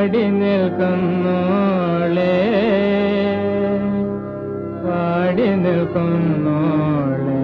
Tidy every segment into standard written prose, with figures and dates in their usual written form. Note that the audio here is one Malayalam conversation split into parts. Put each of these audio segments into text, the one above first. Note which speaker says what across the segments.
Speaker 1: പാടി നിൽക്കുന്നോളെ പാടി നിൽക്കുന്നോളെ.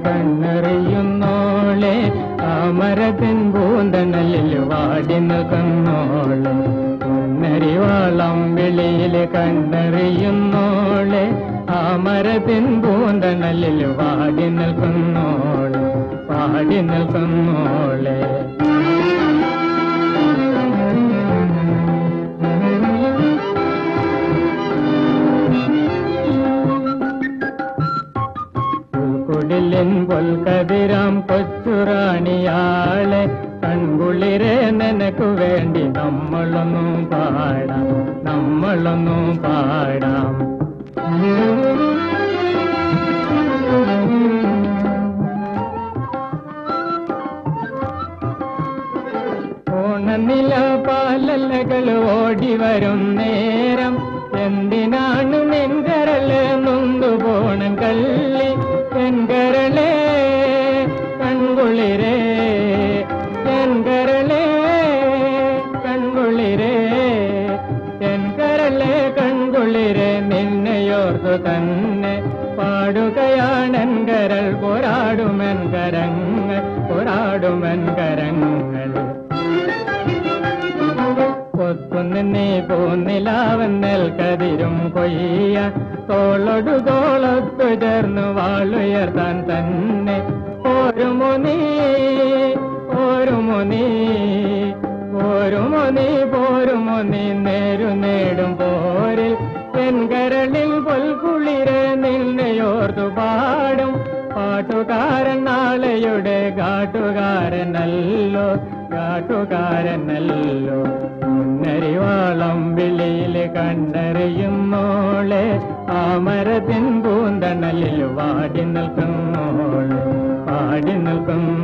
Speaker 1: കണ്ണറിയുന്നോളെ താമരത്തിൻ പൂന്തണലിൽ വാടി നിൽക്കുന്നോളെ. പൊന്നരിവാളം വിളിയിൽ കണ്ണറിയുന്നോളെ താമരത്തിൻ പൂന്തണലിൽ വാടി നിൽക്കുന്നോളെ പാടി നിൽക്കുന്നോളെ. കുടിലിൻ പൊൽക്കതിരാം കൊച്ചുറാണിയാളെ കൺകുളിരെ നിനക്കു വേണ്ടി നമ്മളൊന്നും പാടാം നമ്മളൊന്നും പാടാം. ഓണനില പാലലകൾ ഓടി വരും നേരം എന്തിനാണ് മെൻകരള് നൊന്തുപോണം കള്ളി എൻകരളേ കൺകുളിരേ എൻകരളേ കൺകുളിരേ എൻകരളേ കൺകുളിരേ നിന്നെയോർത്തു തന്നെ പാടുകയാണെൻകരൾ പോരാടുമെൻകരങ്ങൾ പോരാടുമെൻകരങ്ങൾ. പൊത്തുനിന്നേ പോന്നിലാവൻ നെൽക്കതിരും കൊയ്യാൻ തോളൊടു തോളൊത്തു ചേർന്നു വാളുയർത്താൻ തന്നെ പോരുമോ നീ പോരുമോ നീ പോരുമോ നീ പോരുമോ നീ നേരു നേടും പോരിൽ എൻകരളിൽ പൊൽക്കുളിരെ നിന്നെയോർത്തു പാടും പാട്ടുകാരൻ നാളെയുടെ കാട്ടുകാരനല്ലോ കാട്ടുകാരനല്ലോ. പൊന്നരിവാളം വിളിയിൽ കണ്ടറിയുന്നോളെ താമരത്തിൻ പൂന്തണലിൽ വാടി നിൽക്കുന്നോളെ പാടി നിൽക്കുന്നു.